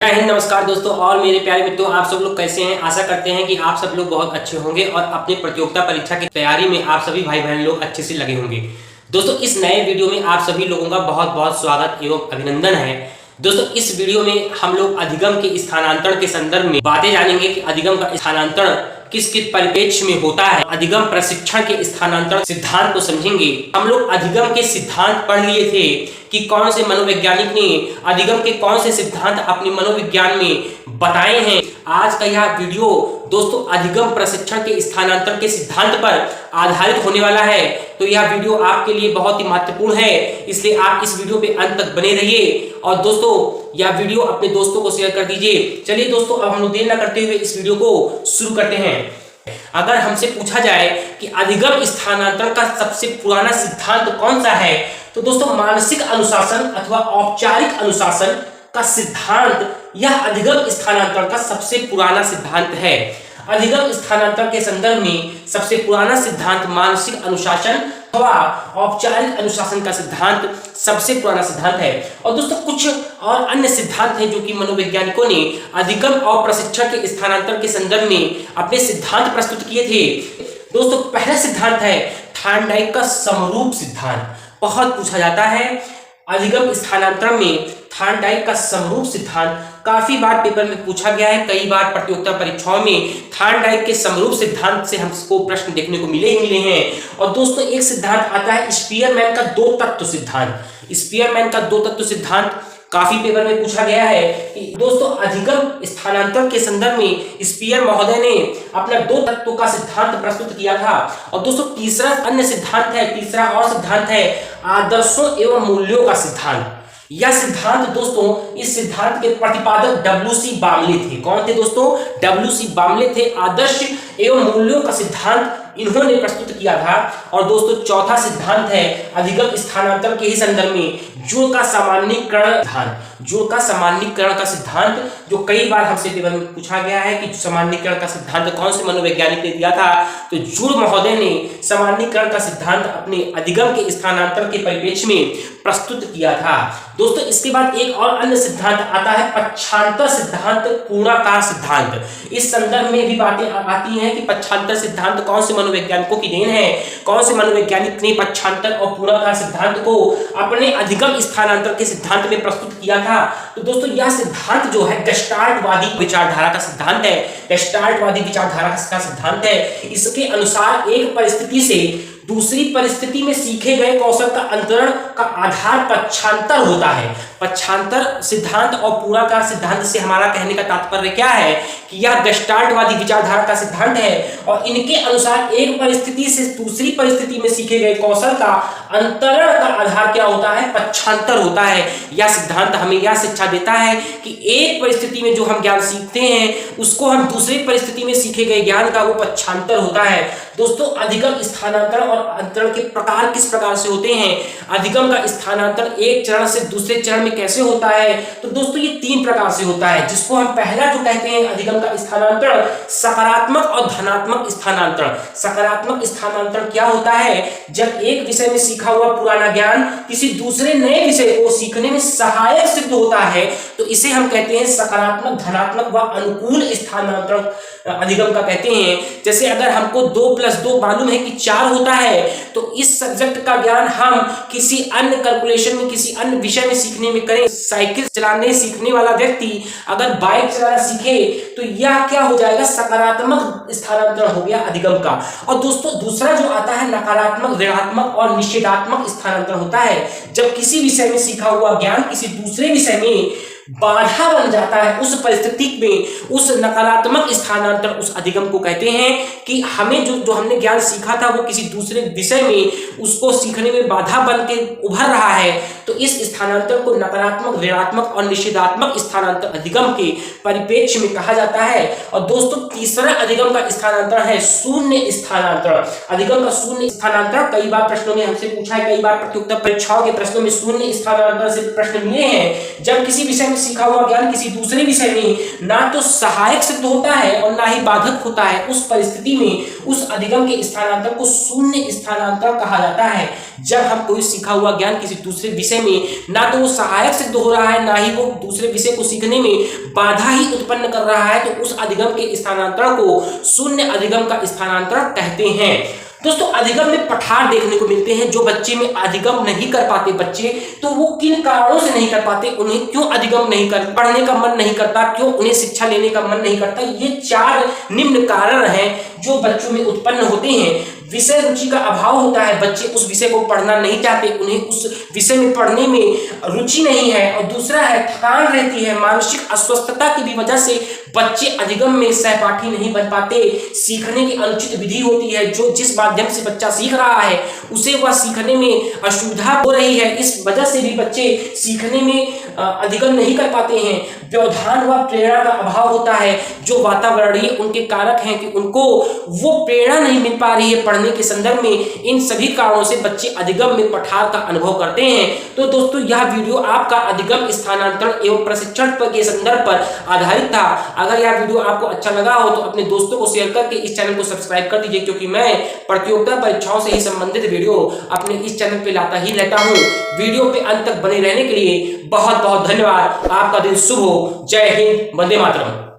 जय हिंद, नमस्कार दोस्तों और मेरे प्यारे मित्रों, आप सब लोग कैसे हैं। आशा करते हैं कि आप सब लोग बहुत अच्छे होंगे और अपने प्रतियोगिता परीक्षा की तैयारी में आप सभी भाई बहन लोग अच्छे से लगे होंगे। दोस्तों, इस नए वीडियो में आप सभी लोगों का बहुत बहुत स्वागत एवं अभिनंदन है। दोस्तों, इस वीडियो में हम लोग अधिगम के स्थानांतरण के संदर्भ में बातें जानेंगे कि अधिगम का स्थानांतरण किस किस परिप्रेक्ष्य में होता है। अधिगम प्रशिक्षण के स्थानांतरण सिद्धांत को समझेंगे। हम लोग अधिगम के सिद्धांत पढ़ लिए थे कि कौन से मनोवैज्ञानिक ने अधिगम के कौन से सिद्धांत अपने मनोविज्ञान में बताए हैं। आज का यह वीडियो दोस्तों अधिगम प्रशिक्षण के स्थानांतरण के सिद्धांत पर आधारित होने वाला है। तो यह वीडियो आपके लिए बहुत ही महत्वपूर्ण है, इसलिए आप इस वीडियो पे अंत तक बने रहिए और दोस्तों यह वीडियो अपने दोस्तों को शेयर कर दीजिए। चलिए दोस्तों, अब हम लोग देर न करते हुए इस वीडियो को शुरू करते हैं। अगर हमसे पूछा जाए कि अधिगम स्थानांतरण का सबसे पुराना सिद्धांत कौन सा है, तो दोस्तों मानसिक अनुशासन अथवा औपचारिक अनुशासन का सिद्धांत यह अधिगम स्थानांतरण का सबसे पुराना सिद्धांत है। अधिगम स्थानांतरण के संदर्भ में सबसे पुराना सिद्धांत मानसिक अनुशासन अथवा औपचारिक अनुशासन का सिद्धांत सबसे पुराना सिद्धांत है। और दोस्तों कुछ और अन्य सिद्धांत हैं जो कि मनोवैज्ञानिकों ने अधिगम और प्रशिक्षण के स्थानांतरण के संदर्भ में अपने सिद्धांत प्रस्तुत किए थे। दोस्तों पहला सिद्धांत है थॉर्नडाइक का समरूप सिद्धांत। बहुत पूछा जाता है अधिगम स्थानांतरण में थॉर्नडाइक का समरूप सिद्धांत काफी बार पेपर में पूछा गया है। कई बार प्रतियोगिता परीक्षाओं में थॉर्नडाइक के समरूप सिद्धांत से हमको प्रश्न देखने को मिले हैं। और दोस्तों एक सिद्धांत आता है स्पीयरमैन का दो तत्व सिद्धांत। स्पीयरमैन का दो तत्व सिद्धांत काफी पेपर में पूछा गया है कि दोस्तों अधिगम स्थानांतरण के संदर्भ में स्पीयर महोदय ने अपना दो तत्वों का सिद्धांत प्रस्तुत किया था। और दोस्तों तीसरा अन्य सिद्धांत है, तीसरा और सिद्धांत है आदर्शों एवं मूल्यों का सिद्धांत। यह सिद्धांत दोस्तों, इस सिद्धांत के प्रतिपादक डब्ल्यू.सी. बार्नले थे। कौन थे दोस्तों? डब्ल्यू.सी. बार्नले थे। आदर्श एवं मूल्यों का सिद्धांत इन्होंने प्रस्तुत किया था। और दोस्तों चौथा सिद्धांत है अधिगम स्थानांतरण के ही संदर्भ में जुड़ का सामान्यीकरण सिद्धांत। जुड़ का सामान्यीकरण का सिद्धांत जो कई बार हमसे पेपर में पूछा गया है कि सामान्यीकरण का सिद्धांत कौन से मनोवैज्ञानिक ने दिया था, तो जुड़ महोदय ने सामान्यीकरण का सिद्धांत अपने अधिगम के स्थानांतरण के परिप्रेक्ष्य में प्रस्तुत किया था। दोस्तों इसके बाद एक और अन्य सिद्धांत आता है पक्षांतर सिद्धांत, पूर्णाकार सिद्धांत। इस संदर्भ में भी बातें आती हैं कि पक्षांतर सिद्धांत कौन से मनोवैज्ञानिकों की देन है, कौन से मनोवैज्ञानिक ने पक्षांतर और पूर्णाकार सिद्धांत को अपने अधिगम स्थानांतरण के सिद्धांत में प्रस्तुत किया था। तो दोस्तों यह सिद्धांत जो है गेस्टाल्टवादी विचारधारा का सिद्धांत है। गेस्टाल्टवादी विचारधारा का सिद्धांत है। इसके अनुसार एक परिस्थिति से दूसरी परिस्थिति में सीखे गए कौशल का अंतरण का आधार पक्षांतर होता है। पक्षांतर सिद्धांत और पूर्णाकार सिद्धांत से हमारा कहने का तात्पर्य क्या है कि यह गेस्टाल्टवादी विचारधारा का सिद्धांत है और इनके अनुसार एक परिस्थिति से दूसरी परिस्थिति में सीखे गए कौशल का अंतरण का आधार क्या होता है? पक्षांतर होता है। यह सिद्धांत हमें यह शिक्षा देता है कि एक परिस्थिति में जो हम ज्ञान सीखते हैं उसको हम दूसरी परिस्थिति में सीखे गए ज्ञान का वो पक्षांतर होता है। दोस्तों अधिगम स्थानांतरण और अंतरण के प्रकार किस प्रकार से होते हैं? अधिगम का स्थानांतरण एक चरण से दूसरे चरण में कैसे होता है? तो दोस्तों ये तीन प्रकार से होता है, जिसको हम पहला जो कहते हैं अधिगम का स्थानांतरण सकारात्मक और धनात्मक स्थानांतरण। सकारात्मक स्थानांतरण क्या होता है? जब एक विषय में सीखा हुआ पुराना ज्ञान किसी दूसरे नए विषय को सीखने में सहायक सिद्ध होता है तो इसे हम कहते हैं सकारात्मक, धनात्मक व अनुकूल स्थानांतरण अधिगम का कहते हैं। जैसे अगर हमको 2+2 मालूम है कि 4 होता है तो इस सब्जेक्ट का ज्ञान हम किसी अन्य कैलकुलेशन में, किसी अन्य विषय में सीखने में करें। साइकिल चलाने सीखने वाला व्यक्ति अगर बाइक चलाना सीखे तो यह क्या हो जाएगा? सकारात्मक स्थानांतरण हो गया अधिगम का। और दोस्तों दूसरा जो आता है नकारात्मक, ऋणात्मक और निषेधात्मक स्थानांतरण होता है। जब किसी विषय में सीखा हुआ ज्ञान किसी दूसरे विषय में बाधा बन जाता है, उस परिस्थिति में उस नकारात्मक स्थानांतरण उस अधिगम को कहते हैं कि हमें जो हमने ज्ञान सीखा था वो किसी दूसरे विषय में उसको सीखने में बाधा बन के उभर रहा है तो इस स्थानांतरण को नकारात्मक, ऋणात्मक और निषेधात्मक स्थानांतरण अधिगम के परिप्रेक्ष्य में कहा जाता है। और दोस्तों तीसरा अधिगम का स्थानांतरण है शून्य स्थानांतरण। अधिगम का शून्य स्थानांतरण कई बार प्रश्नों में हमसे पूछा है, कई बार प्रतियोगिता परीक्षाओं के प्रश्नों में शून्य स्थानांतरण से प्रश्न मिले हैं। जब किसी विषय में सीखा हुआ ज्ञान किसी दूसरे विषय में ना तो सहायक सिद्ध होता है और ना ही बाधक होता है, उस परिस्थिति में उस अधिगम के स्थानांतरण को शून्य स्थानांतरण कहा जाता है। जब हम कोई सीखा हुआ ज्ञान किसी दूसरे विषय में ना तो वो सहायक सिद्ध हो रहा है, ना ही वो दूसरे विषय को सीखने में बाधा ही उत्पन्न कर रहा है, तो उस अधिगम के स्थानांतरण को शून्य अधिगम का स्थानांतरण कहते हैं। दोस्तों, अधिगम में पठार देखने को मिलते हैं। जो बच्चे में अधिगम नहीं कर पाते बच्चे, तो वो किन कारणों से नहीं कर पाते, उन्हें क्यों अधिगम नहीं कर, पढ़ने का मन नहीं करता, क्यों उन्हें शिक्षा लेने का मन नहीं करता, ये 4 निम्न कारण हैं जो बच्चों में उत्पन्न होते हैं। विषय रुचि का अभाव होता है, बच्चे उस विषय को पढ़ना नहीं चाहते, उन्हें उस विषय में पढ़ने में रुचि नहीं है। और दूसरा है थकान रहती है, मानसिक अस्वस्थता की भी वजह से बच्चे अधिगम में सहपाठी नहीं बन पाते। सीखने की अनुचित विधि होती है, जो जिस माध्यम से बच्चा सीख रहा है उसे वह सीखने में असुविधा हो रही है, इस वजह से भी बच्चे सीखने में अधिगम नहीं कर पाते हैं। व्यवधान व प्रेरणा का अभाव होता है, जो वातावरणीय उनके कारक हैं कि उनको वो प्रेरणा नहीं मिल पा रही है पढ़ने के संदर्भ में। इन सभी कारणों से बच्चे अधिगम में पठार का अनुभव करते हैं। तो दोस्तों, यह वीडियो आपका अधिगम स्थानांतरण एवं प्रशिक्षण के संदर्भ पर आधारित था। अगर यह वीडियो आपको अच्छा लगा हो तो अपने दोस्तों को शेयर करके इस चैनल को सब्सक्राइब कर दीजिए, क्योंकि मैं प्रतियोगिता परीक्षाओं से ही संबंधित वीडियो अपने इस चैनल पे लाता ही रहता हूँ। वीडियो पे अंत तक बने रहने के लिए बहुत बहुत धन्यवाद। आपका दिन शुभ हो। जय हिंद, वंदे मातरम।